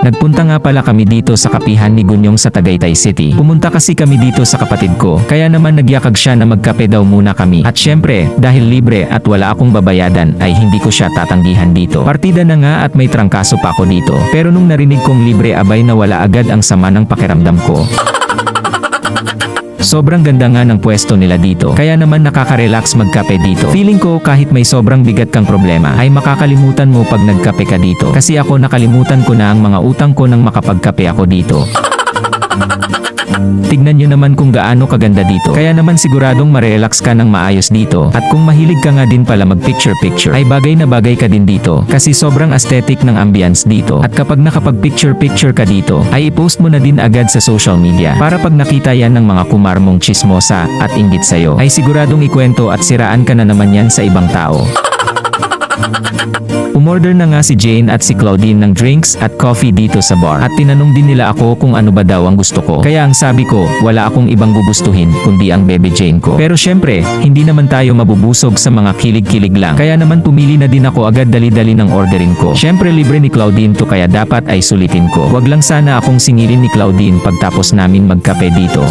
Nagpunta nga pala kami dito sa kapihan ni Gunyong sa Tagaytay City. Pumunta kasi kami dito sa kapatid ko, kaya naman nagyakag siya na magkape daw muna kami. At syempre, dahil libre at wala akong babayadan ay hindi ko siya tatanggihan dito. Partida na nga at may trangkaso pa ako dito. Pero nung narinig kong libre abay nawala agad ang sama ng pakiramdam ko. Sobrang ganda nga ng pwesto nila dito, kaya naman nakaka-relax magkape dito. Feeling ko kahit may sobrang bigat kang problema ay makakalimutan mo pag nagkape ka dito. Kasi ako nakalimutan ko na ang mga utang ko nang makapagkape ako dito. Tignan nyo naman kung gaano kaganda dito. Kaya naman siguradong marelax ka ng maayos dito. At kung mahilig ka nga din pala mag-picture-picture, ay bagay na bagay ka din dito. Kasi sobrang aesthetic ng ambience dito. At kapag nakapag-picture-picture ka dito, ay i-post mo na din agad sa social media. Para pag nakita yan ng mga kumar mong chismosa at inggit sa'yo, ay siguradong ikwento at siraan ka na naman yan sa ibang tao. Umorder na nga si Jane at si Claudine ng drinks at coffee dito sa bar. At tinanong din nila ako kung ano ba daw ang gusto ko. Kaya ang sabi ko, wala akong ibang gugustuhin kundi ang Bebe Jane ko. Pero syempre, hindi naman tayo mabubusog sa mga kilig-kilig lang. Kaya naman pumili na din ako agad dali-dali ng ordering ko. Syempre libre ni Claudine to kaya dapat ay sulitin ko. Wag lang sana akong singilin ni Claudine pagtapos namin magkape dito.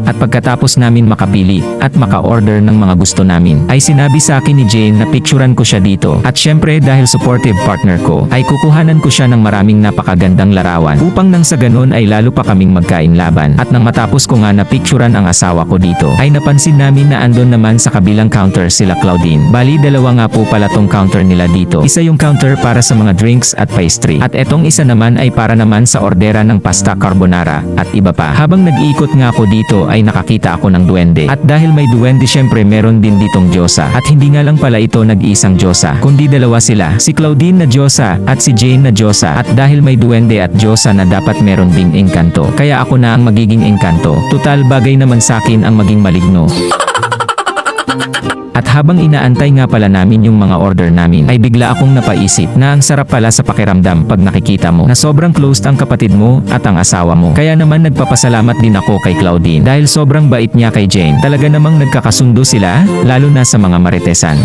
At pagkatapos namin makapili at maka-order ng mga gusto namin, ay sinabi sa akin ni Jane na picturean ko siya dito. At syempre dahil supportive partner ko, ay kukuhanan ko siya ng maraming napakagandang larawan upang nang sa ganon ay lalo pa kaming magkain laban. At nang matapos ko nga na picturean ang asawa ko dito, ay napansin namin na andon naman sa kabilang counter sila Claudine. Bali dalawa nga po pala tong counter nila dito. Isa yung counter para sa mga drinks at pastry. At etong isa naman ay para naman sa ordera ng pasta carbonara at iba pa. Habang nag-iikot nga ako dito ay nakakita ako ng duwende. At dahil may duwende syempre meron din ditong Diyosa. At hindi nga lang pala ito nag-iisang Diyosa, kundi dalawa sila. Si Claudine na Diyosa at si Jane na Diyosa. At dahil may duwende at Diyosa na dapat meron ding engkanto, kaya ako na ang magiging engkanto. Tutal bagay naman sa akin ang maging maligno. At habang inaantay nga pala namin yung mga order namin, ay bigla akong napaisip na ang sarap pala sa pakiramdam pag nakikita mo na sobrang close ang kapatid mo at ang asawa mo. Kaya naman nagpapasalamat din ako kay Claudine dahil sobrang bait niya kay Jane. Talaga namang nagkakasundo sila, lalo na sa mga maritesan.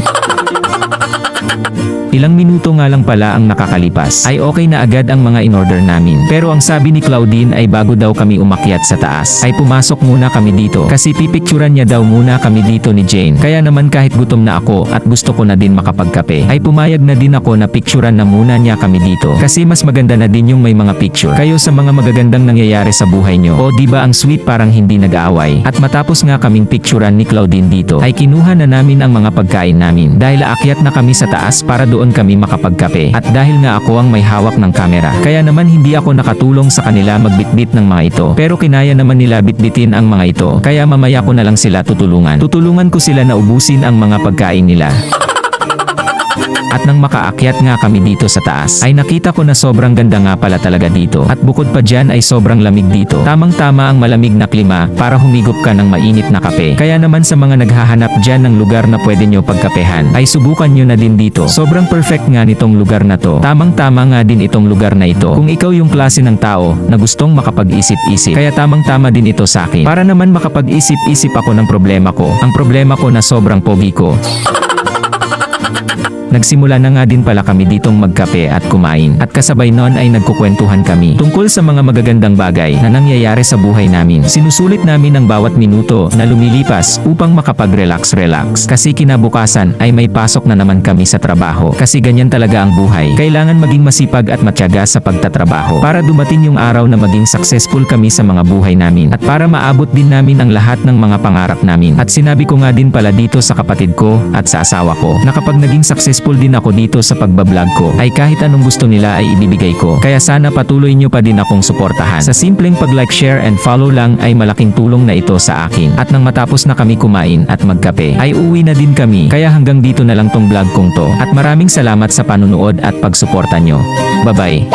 Ilang minuto nga lang pala ang nakakalipas, ay okay na agad ang mga in-order namin. Pero ang sabi ni Claudine ay bago daw kami umakyat sa taas, ay pumasok muna kami dito. Kasi pipicturan niya daw muna kami dito ni Jane. Kaya naman kahit gutom na ako at gusto ko na din makapagkape, ay pumayag na din ako na picturan na muna niya kami dito. Kasi mas maganda na din yung may mga picture. Kayo sa mga magagandang nangyayari sa buhay nyo. O diba ang sweet parang hindi nag-aaway. At matapos nga kaming picturan ni Claudine dito, ay kinuha na namin ang mga pagkain namin. Dahil aakyat na kami sa taas para doon kami makapagkape. At dahil nga ako ang may hawak ng kamera, kaya naman hindi ako nakatulong sa kanila magbitbit ng mga ito. Pero kinaya naman nila bitbitin ang mga ito, kaya mamaya ko na lang sila tutulungan. Tutulungan ko sila na ubusin ang mga pagkain nila. At nang makaakyat nga kami dito sa taas, ay nakita ko na sobrang ganda nga pala talaga dito. At bukod pa dyan ay sobrang lamig dito. Tamang-tama ang malamig na klima para humigop ka ng mainit na kape. Kaya naman sa mga naghahanap dyan ng lugar na pwede nyo pagkapehan, ay subukan nyo na din dito. Sobrang perfect nga nitong lugar na to. Tamang-tama nga din itong lugar na ito. Kung ikaw yung klase ng tao na gustong makapag-isip-isip, kaya tamang-tama din ito sa akin. Para naman makapag-isip-isip ako ng problema ko. Ang problema ko na sobrang pogi ko. Nagsimula na nga din pala kami ditong magkape at kumain. At kasabay noon ay nagkukwentuhan kami tungkol sa mga magagandang bagay na nangyayari sa buhay namin. Sinusulit namin ang bawat minuto na lumilipas upang makapag-relax-relax. Kasi kinabukasan ay may pasok na naman kami sa trabaho. Kasi ganyan talaga ang buhay. Kailangan maging masipag at matyaga sa pagtatrabaho para dumating yung araw na maging successful kami sa mga buhay namin. At para maabot din namin ang lahat ng mga pangarap namin. At sinabi ko nga din pala dito sa kapatid ko at sa asawa ko na kapag naging successful din ako dito sa pagbablog ko, ay kahit anong gusto nila ay ibibigay ko. Kaya sana patuloy nyo pa din akong suportahan. Sa simpleng pag-like, share and follow lang ay malaking tulong na ito sa akin. At nang matapos na kami kumain at magkape, ay uwi na din kami. Kaya hanggang dito na lang tong vlog kong to. At maraming salamat sa panunood at pagsuporta nyo. Bye-bye!